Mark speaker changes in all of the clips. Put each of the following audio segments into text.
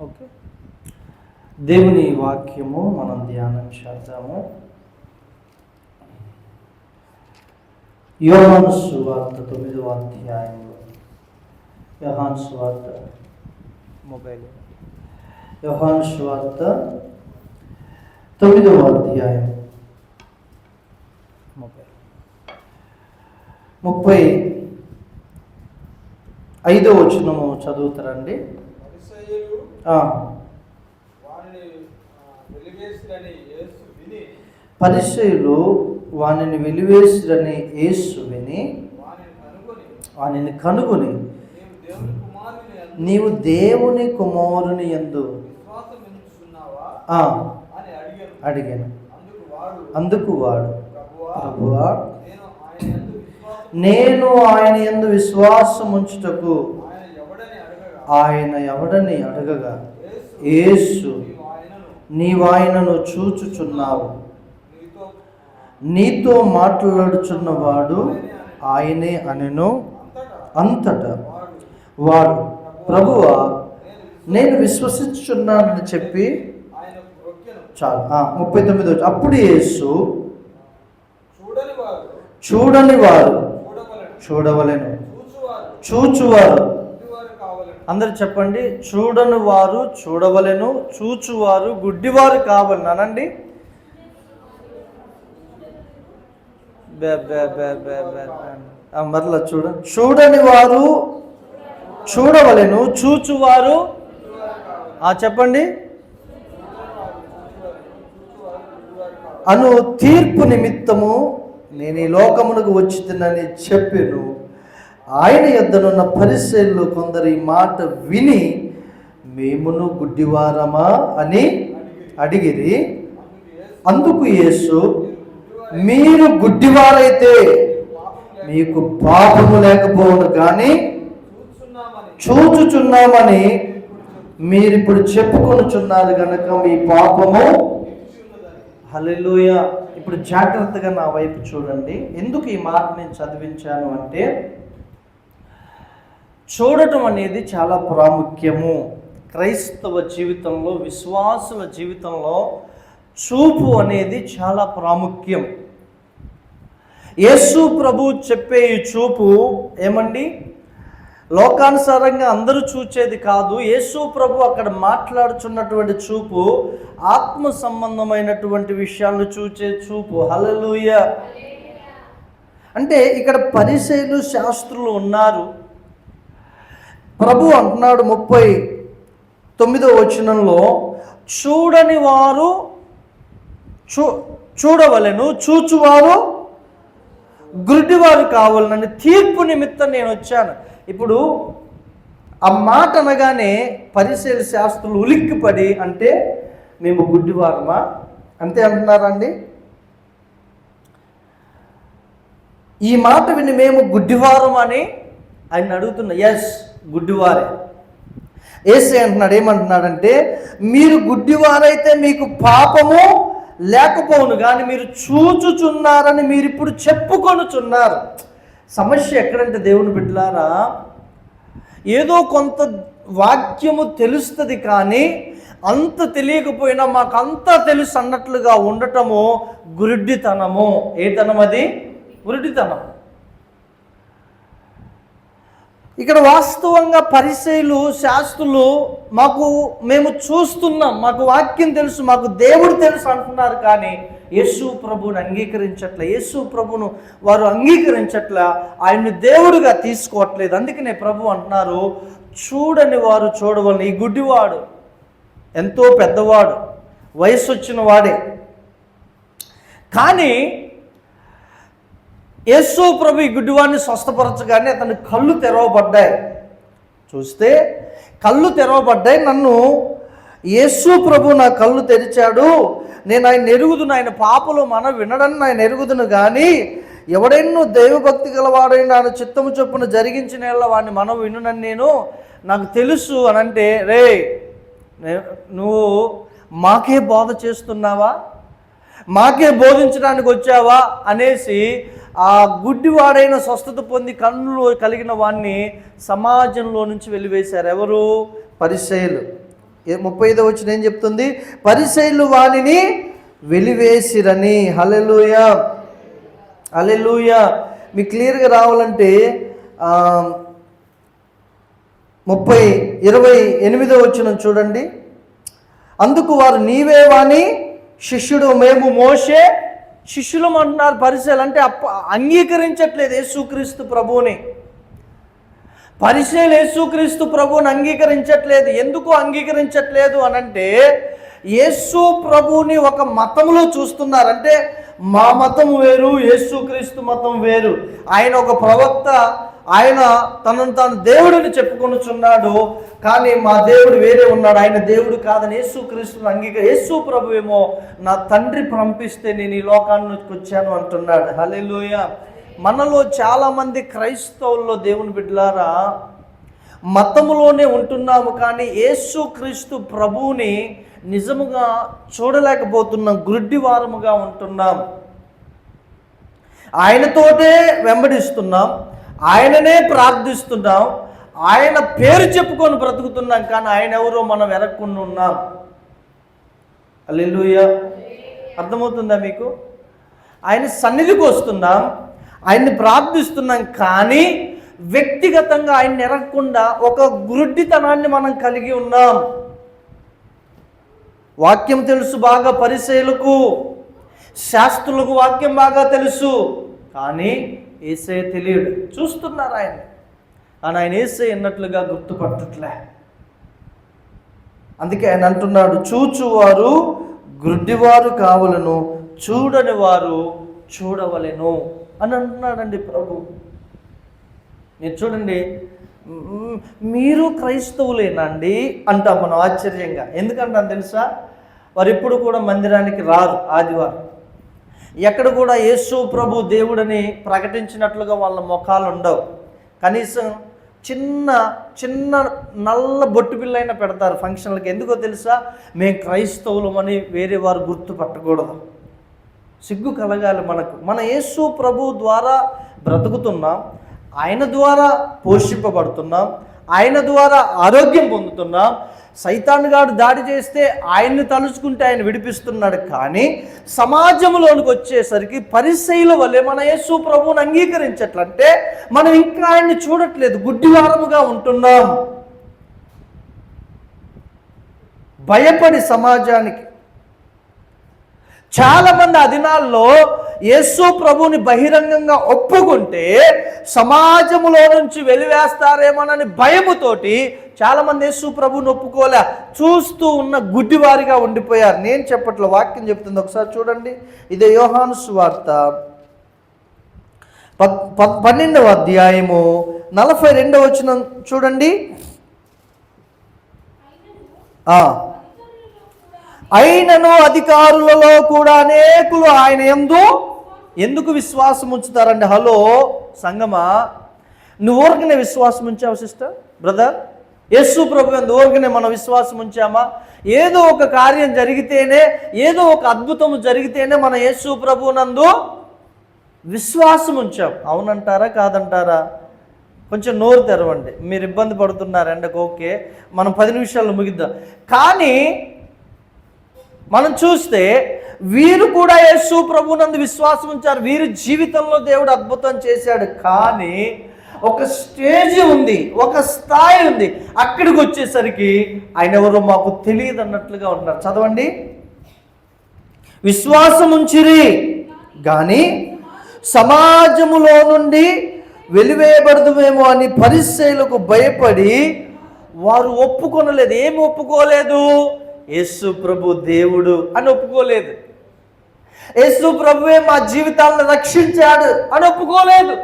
Speaker 1: Okay, దేవుని వాక్యము మనం ధ్యానం చేద్దాము. యోహాను సువార్త 9వ అధ్యాయంలో, యోహాను సువార్త యోహాను సువార్త 9వ అధ్యాయం 35వ వచనము చదువుతారండి. పరిసయ్యులు వానిని వెలివేసిరని యేసు విని వానిని కనుగొని, నీవు దేవుని కుమారుని యందు అడిగాను. అందుకు వాడు, ప్రభువా, నేను ఆయన యందు విశ్వాసం ఉంచుటకు ఆయన ఎవడని అడగగా, యేసు, నీవాయనను చూచుచున్నావు, నీతో మాట్లాడుచున్నవాడు ఆయనే అనెను. అంతటా వాడు, ప్రభువా, నేను విశ్వసించుచున్నానని చెప్పి చాలు. 39. అప్పుడు యేసు, చూడని వారు చూడవలెను, చూచువారు, అందరు చెప్పండి, చూడని వారు చూడవలెను, చూచువారు గుడ్డివారు కావాలని అనండి. మరలా చూడని వారు చూడవలెను, చూచువారు చెప్పండి అను తీర్పు నిమిత్తము నేను ఈ లోకమునకు వచ్చిందని చెప్పాను. ఆయన యొద్దనున్న పరిసయ్యులు కొందరు ఈ మాట విని, మేమును గుడ్డివారమా అని అడిగిరి. అందుకు యేసు, మీరు గుడ్డివారైతే మీకు పాపము లేకపోవును, కానీ చూచుచున్నామని మీరిప్పుడు చెప్పుకొనుచున్నారు గనక మీ పాపము. హల్లెలూయా. ఇప్పుడు జాగ్రత్తగా నా వైపు చూడండి. ఎందుకు ఈ మాట నేను చదివించాను అంటే, చూడటం అనేది చాలా ప్రాముఖ్యము. క్రైస్తవ జీవితంలో, విశ్వాసుల జీవితంలో చూపు అనేది చాలా ప్రాముఖ్యం. యేసు ప్రభు చెప్పే ఈ చూపు ఏమండి, లోకానుసారంగా అందరూ చూచేది కాదు. యేసు ప్రభు అక్కడ మాట్లాడుచున్నటువంటి చూపు ఆత్మ సంబంధమైనటువంటి విషయాలను చూచే చూపు. హల్లెలూయా. అంటే ఇక్కడ పరిసయ్యులు, శాస్త్రులు ఉన్నారు. ప్రభు అంటున్నాడు 39వ వచనంలో, చూడని వారు చూడవలెను, చూచువారు గుడ్డివారు కావాలని తీర్పు నిమిత్తం నేను వచ్చాను. ఇప్పుడు ఆ మాట అనగానే పరిసయ్యుల, శాస్త్రులు ఉలిక్కిపడి, అంటే మేము గుడ్డివారమా అంతే అంటున్నారండి. ఈ మాట విని మేము గుడ్డివారం అని ఆయన అడుగుతున్నా. ఎస్, గుడ్డివారే. యేసు అంటున్నాడు, ఏమంటున్నాడంటే, మీరు గుడ్డివారైతే మీకు పాపము లేకపోవును, కానీ మీరు చూచుచున్నారని మీరు ఇప్పుడు చెప్పుకొనుచున్నారు. సమస్య ఎక్కడంటే, దేవుని బిడ్డలారా, ఏదో కొంత వాక్యము తెలుస్తుంది, కానీ అంత తెలియకపోయినా మాకు అంతా తెలుసు అన్నట్లుగా ఉండటము గురుడితనము. ఏ తనం అది? గురుడితనం. ఇక్కడ వాస్తవంగా పరిసయ్యులు, శాస్త్రులు మేము చూస్తున్నాం, మాకు వాక్యం తెలుసు, మాకు దేవుడు తెలుసు అంటున్నారు, కానీ యేసు ప్రభువును అంగీకరించట్లే. యేసు ప్రభువును వారు అంగీకరించట్లే, ఆయన్ని దేవుడుగా తీసుకోవట్లేదు. అందుకనే ప్రభు అంటున్నారు, చూడని వారు చూడవలెను. ఈ గుడ్డివాడు ఎంతో పెద్దవాడు, వయసు వచ్చిన వాడే, కానీ యేసు ప్రభు ఈ గుడ్డివాడిని స్వస్థపరచగానే అతని కళ్ళు తెరవబడ్డాయి. చూస్తే కళ్ళు తెరవబడ్డాయి. నన్ను యేసు ప్రభు నా కళ్ళు తెరిచాడు, నేను ఆయన ఎరుగుదును, ఆయన పాపలు వినడని ఆయన ఎరుగుదును, కానీ ఎవడెన్నో దైవభక్తి గలవాడైన ఆయన చిత్తము చొప్పున జరిగించిన వాడిని వినునని నాకు తెలుసు అని అంటే, రే నువ్వు మాకే బోధ చేస్తున్నావా, మాకే బోధించడానికి వచ్చావా అనేసి ఆ గుడ్డివాడైన స్వస్థత పొంది కన్నులు కలిగిన వాడిని సమాజంలో నుంచి వెలివేశారు. ఎవరు? పరిసయ్యులు. 35వ వచనం ఏం చెప్తుంది? పరిసయ్యులు వానిని వెలివేసిరని. హల్లెలూయా, హల్లెలూయా. మీకు క్లియర్గా రావాలంటే 28వ వచనం చూడండి. అందుకు వారు, నీవే వాని శిష్యుడు, మేము మోషే శిష్యులం అంటున్నారు. పరిసయ్యులు అంటే అంగీకరించట్లేదు యేసుక్రీస్తు ప్రభువుని. పరిసయ్యులు యేసుక్రీస్తు ప్రభువుని అంగీకరించట్లేదు. ఎందుకు అంగీకరించట్లేదు అనంటే, యేసు ప్రభువుని ఒక మతంలో చూస్తున్నారంటే, మా మతం వేరు, యేసుక్రీస్తు మతం వేరు. ఆయన ఒక ప్రవక్త, ఆయన తనను తాను దేవుడిని చెప్పుకొనుచున్నాడు, కానీ మా దేవుడు వేరే ఉన్నాడు, ఆయన దేవుడు కాదని యేసుక్రీస్తుని యేసు ప్రభు ఏమో నా తండ్రి పంపిస్తే నేను ఈ లోకానికి వచ్చాను అంటున్నాడు. హల్లెలూయా. మనలో చాలామంది క్రైస్తవుల్లో దేవుని బిడ్డలారా మతములోనే ఉంటున్నాము, కానీ యేసుక్రీస్తు ప్రభువుని నిజముగా చూడలేకపోతున్నాం, గుడ్డివారముగా ఉంటున్నాం. ఆయనతోటే వెంబడిస్తున్నాం, ఆయననే ప్రార్థిస్తున్నాం, ఆయన పేరు చెప్పుకొని బ్రతుకుతున్నాం, కానీ ఆయన ఎవరో మనం వెనక్కుండా ఉన్నాం. హల్లెలూయా. అర్థమవుతుందా మీకు? ఆయన సన్నిధికి వస్తున్నాం, ఆయన్ని ప్రార్థిస్తున్నాం, కానీ వ్యక్తిగతంగా ఆయన్ని ఎరగకుండా ఒక గురుడ్డితనాన్ని మనం కలిగి ఉన్నాం. వాక్యం తెలుసు బాగా పరిసయ్యులకు, శాస్త్రులకు వాక్యం బాగా తెలుసు, కానీ యేసయ్య తెలియడు. చూస్తున్నారు ఆయన, కానీ ఆయన యేసయ్య అన్నట్లుగా గుర్తుపట్టట్లే. అందుకే ఆయన అంటున్నాడు, చూచువారు గుడ్డివారు కావలను, చూడని వారు చూడవలెను అని అంటున్నాడండి ప్రభు. మీరు చూడండి, మీరు క్రైస్తవులేనండి అంటాం మనం ఆశ్చర్యంగా. ఎందుకంటాం తెలుసా? వారు ఎప్పుడు కూడా మందిరానికి రారు ఆదివారం. ఎక్కడ కూడా యేసు ప్రభు దేవుడని ప్రకటించినట్లుగా వాళ్ళ ముఖాలు ఉండవు. కనీసం చిన్న చిన్న నల్ల బొట్టు పిల్లైనా పెడతారు ఫంక్షన్లకి. ఎందుకో తెలుసా? మేము క్రైస్తవులమని వేరే వారు గుర్తుపట్టకూడదు. సిగ్గు కలగాలి మనకు. మన యేసు ప్రభు ద్వారా బ్రతుకుతున్నాం, ఆయన ద్వారా పోషింపబడుతున్నాం, ఆయన ద్వారా ఆరోగ్యం పొందుతున్నాం. సైతానుగాడు దాడి చేస్తే ఆయన్ని తలుచుకుంటే ఆయన విడిపిస్తున్నాడు, కానీ సమాజంలోనికి వచ్చేసరికి పరిసయ్యుల వల్లే మన యేసు ప్రభువుని అంగీకరించట్లంటే మనం ఇంకా ఆయన్ని చూడట్లేదు, గుడ్డివారముగా ఉంటున్నాం. భయపడి సమాజానికి చాలామంది ఆ దినాల్లో యేసు ప్రభువుని బహిరంగంగా ఒప్పుకుంటే సమాజంలో నుంచి వెలివేస్తారేమోనని భయముతోటి చాలామంది యేసు ప్రభువుని ఒప్పుకోలే, చూస్తూ ఉన్న గుడ్డివారిగా ఉండిపోయారు. నేను చెప్పట్ల, వాక్యం చెప్తుంది, ఒకసారి చూడండి. ఇదే యోహాను సువార్త 12వ అధ్యాయము 42వ వచనం చూడండి. అయినను అధికారులలో కూడా అనేకులు ఆయన యందు ఎందుకు విశ్వాసం ఉంచుతారండి? హలో సంగమా, నువ్వు ఊరికనే విశ్వాసం ఉంచావు సిస్టర్, బ్రదర్? యేసు ప్రభు యందు ఊరికనే మనం విశ్వాసం ఉంచామా? ఏదో ఒక కార్యం జరిగితేనే, ఏదో ఒక అద్భుతం జరిగితేనే మన యేసు ప్రభు నందు విశ్వాసం ఉంచాం. అవునంటారా కాదంటారా? కొంచెం నోరు తెరవండి. మీరు ఇబ్బంది పడుతున్నారు ఎండకు, ఓకే, మనం 10 నిమిషాల్లో ముగిద్దాం. కానీ మనం చూస్తే వీరు కూడా యేసు ప్రభువునందు విశ్వాసం ఉంచారు, వీరి జీవితంలో దేవుడు అద్భుతం చేశాడు. కానీ ఒక స్టేజ్ ఉంది, ఒక స్థాయి ఉంది, అక్కడికి వచ్చేసరికి ఆయన ఎవరో మాకు తెలియదు అన్నట్లుగా ఉన్నారు. చదవండి. విశ్వాసం ఉంచిరి కానీ సమాజములో నుండి వెలివేయబడదుమేమో అని పరిసయ్యులకు భయపడి వారు ఒప్పుకొనలేదు. ఏమి ఒప్పుకోలేదు? యేసు ప్రభు దేవుడు అని ఒప్పుకోలేదు. యేసు ప్రభువే మా జీవితాలను రక్షించాడు అని ఒప్పుకోలేదు.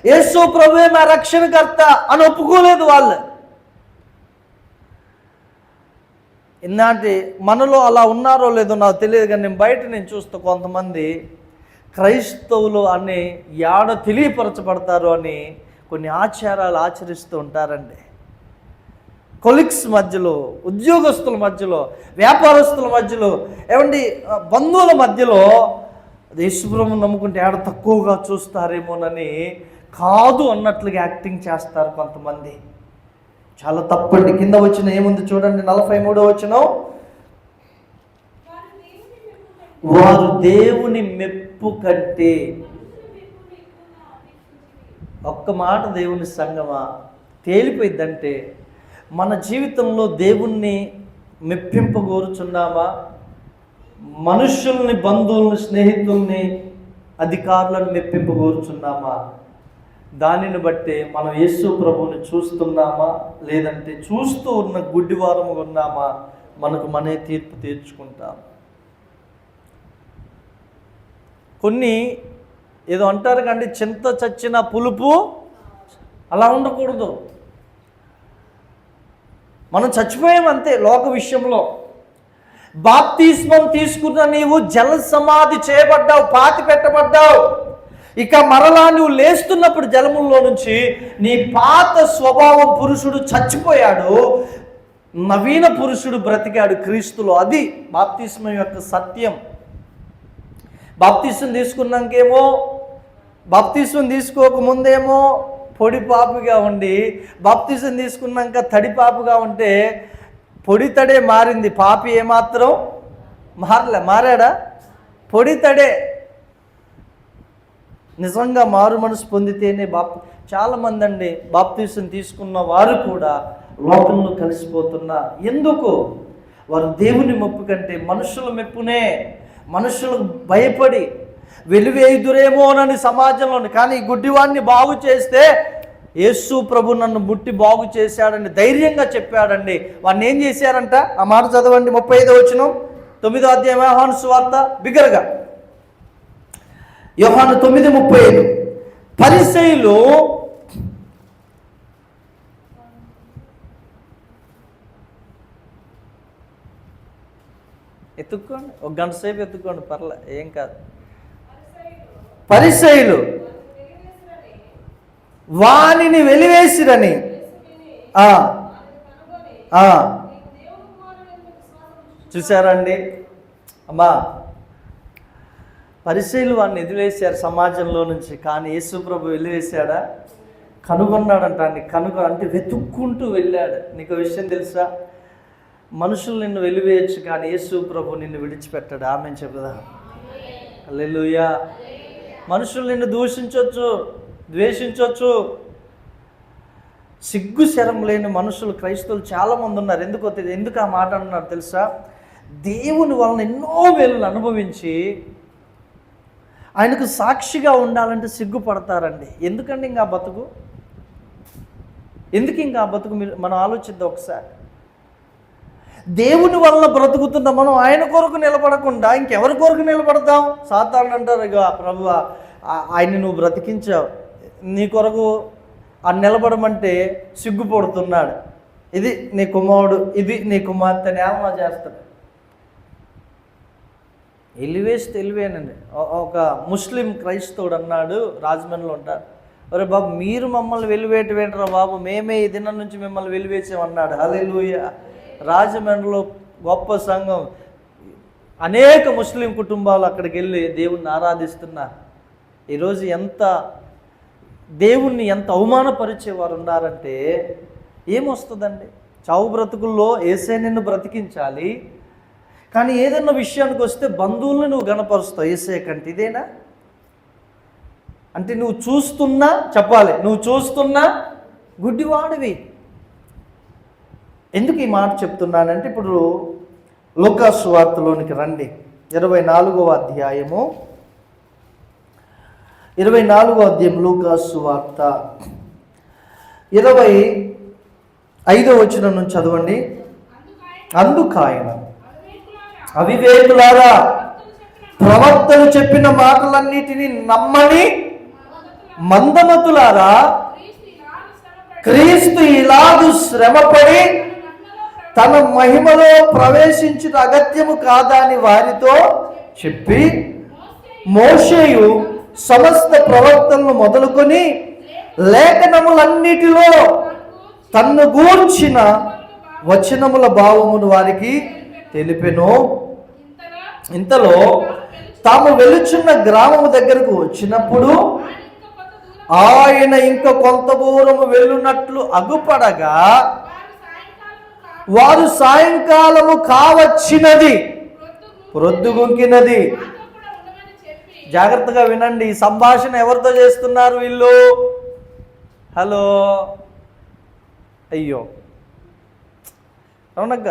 Speaker 1: యేసు ప్రభువే మా రక్షణకర్త అని ఒప్పుకోలేదు వాళ్ళు. ఇన్నాటి మనలో అలా ఉన్నారో లేదో నాకు తెలియదు, కానీ నేను చూస్తా కొంతమంది క్రైస్తవులు అని యాడ తెలియపరచబడతారు అని కొన్ని ఆచారాలు ఆచరిస్తూ ఉంటారండి. కొలిక్స్ మధ్యలో, ఉద్యోగస్తుల మధ్యలో, వ్యాపారస్తుల మధ్యలో, ఏమండి బంధువుల మధ్యలో యేసుప్రభువుని నమ్ముకుంటే ఏడ తక్కువగా చూస్తారేమోనని కాదు అన్నట్లుగా యాక్టింగ్ చేస్తారు కొంతమంది. చాలా తప్పండి. కింద వచ్చిన ఏముంది చూడండి, 43వ వచనం. వారు దేవుని మెప్పు కంటే, ఒక్క మాట దేవుని సంగమా తేలిపోయిందంటే, మన జీవితంలో దేవుణ్ణి మెప్పింపగోరుచున్నామా, మనుషుల్ని, బంధువుల్ని, స్నేహితుల్ని, అధికారులను మెప్పింపగోరుచున్నామా, దానిని బట్టే మనం యేసు ప్రభువుని చూస్తున్నామా, లేదంటే చూస్తూ ఉన్న గుడ్డివారము ఉన్నామా, మనకు మనే తీర్పు తీర్చుకుంటాం. కొన్ని ఏదో అంటారు కండి, చింత చచ్చిన పులుపు, అలా ఉండకూడదు. మనం చచ్చిపోయామంతే లోక విషయంలో. బాప్తిస్మం తీసుకున్న నీవు జల సమాధి చేయబడ్డావు, పాతి పెట్టబడ్డావు. ఇక మరలా నువ్వు లేస్తున్నప్పుడు జలముల్లో నుంచి నీ పాత స్వభావం పురుషుడు చచ్చిపోయాడు, నవీన పురుషుడు బ్రతికాడు క్రీస్తులో. అది బాప్తిస్మం యొక్క సత్యం. బాప్తిస్మం తీసుకున్నాకేమో, బాప్తిస్మం తీసుకోకముందేమో పొడి పాపుగా ఉండి, బాప్తిస్మం తీసుకున్నాక తడి పాపుగా ఉంటే పొడి తడే మారింది, పాపి ఏమాత్రం మారాడా? పొడి తడే. నిజంగా మారు మనసు పొందితేనే చాలామంది అండి బాప్తిస్మం తీసుకున్న వారు కూడా లోకంలో కలిసిపోతున్నారు. ఎందుకు? వారు దేవుని మెప్పు కంటే మనుషుల మెప్పునే, మనుషులకు భయపడి వెలివేయుదురేమోనని సమాజంలోని. కానీ గుడ్డివాడిని బాగు చేస్తే యేసు ప్రభు నన్ను ముట్టి బాగు చేశాడని ధైర్యంగా చెప్పాడండి. వాడిని ఏం చేశారంట? ఆ మాట చదవండి, 35వ వచనం, 9వ అధ్యాయం యోహాను సువార్త, బిగ్గరగా. యోహాను 9:35. పరిసయ్యులు ఎత్తుక్కోండి, ఒక గంట సేపు ఎత్తుక్కోండి, పర్లే, ఏం కాదు. పరిసయ్యులు వానిని వెలివేసిరని చూశారండి అమ్మా. పరిసయ్యులు వాడిని ఎదిలేశారు సమాజంలో నుంచి. కానీ యేసు ప్రభు వెలివేశాడా? కనుగొన్నాడంట. అంటే వెతుక్కుంటూ వెళ్ళాడు. నీకు విషయం తెలుసా? మనుషులు నిన్ను వెలివేయచ్చు, కానీ యేసు ప్రభు నిన్ను విడిచిపెట్టాడు. ఆమె చెప్పుదా? హల్లెలూయా. మనుషులు నిన్ను దూషించవచ్చు, ద్వేషించవచ్చు. సిగ్గు శరం లేని మనుషులు, క్రైస్తవులు చాలామంది ఉన్నారు. ఎందుకు ఆ మాట అన్నారు తెలుసా? దేవుని వలన ఎన్నో వేలను అనుభవించి ఆయనకు సాక్షిగా ఉండాలంటే సిగ్గుపడతారండి. ఎందుకండి ఇంకా బతుకు? ఎందుకు ఇంకా బతుకు? మనం ఆలోచిద్దాం ఒకసారి. దేవుని వలన బ్రతుకుతున్న మనం ఆయన కొరకు నిలబడకుండా ఇంకెవరి కొరకు నిలబడతాం? సాతాను అంటారు, ఇక ప్రభువా ఆయన్ని నువ్వు బ్రతికించావు, నీ కొరకు ఆ నిలబడమంటే సిగ్గుపడుతున్నాడు, ఇది నీ కుమారుడు, ఇది నీ కుమార్తె ఏమో చేస్తాడు. తెలివేనండి. ఒక ముస్లిం క్రైస్తవుడు అన్నాడు, రాజమండ్రిలో ఉంటాడు, ఒరే బాబు మీరు మమ్మల్ని వెలివేయటమేంటరా బాబు, మేమే ఈ దినం నుంచి మిమ్మల్ని వెలివేసామన్నాడు. హల్లెలూయా. రాజమండ్రిలో గొప్ప సంఘం, అనేక ముస్లిం కుటుంబాలు అక్కడికి వెళ్ళి దేవుణ్ణి ఆరాధిస్తున్నారు. ఈరోజు దేవుణ్ణి ఎంత అవమానపరిచేవారు ఉన్నారంటే ఏమొస్తుందండి? చావు బ్రతుకుల్లో యేసే నిన్ను బ్రతికించాలి, కానీ ఏదన్నా విషయానికి వస్తే బంధువులను నువ్వు గణపరుస్తావు యేసే కంటే. ఇదేనా? అంటే నువ్వు చూస్తున్నా, చెప్పాలి, నువ్వు చూస్తున్నా గుడ్డివాడివి. ఎందుకు ఈ మాట చెప్తున్నానంటే, ఇప్పుడు లూకా సువార్తలోనికి రండి, 24వ అధ్యాయము, 24వ అధ్యాయం లూకా సువార్త 25వ వచనం నుంచి చదవండి. అందుకాయన, అవివేకులారా, ప్రవక్తలు చెప్పిన మాటలన్నిటినీ నమ్మని మందమతులారా, క్రీస్తు ఇలాగు శ్రమపడి తన మహిమలో ప్రవేశించిన అగత్యము కాదా అని వారితో చెప్పి, మోషేయు సమస్త ప్రవక్తలను మొదలుకొని లేఖనములన్నిటిలో తన్ను గూర్చిన వచనముల భావమును వారికి తెలిపెను. ఇంతలో తాము వెలుచున్న గ్రామము దగ్గరకు వచ్చినప్పుడు ఆయన ఇంకా కొంత దూరము వెళ్ళున్నట్లు అగుపడగా వారు సాయంకాలము కావచ్చినది, ప్రొద్దుగుంకినది. జాగ్రత్తగా వినండి, ఈ సంభాషణ ఎవరితో చేస్తున్నారు వీళ్ళు? హలో, అయ్యో అవునక్క.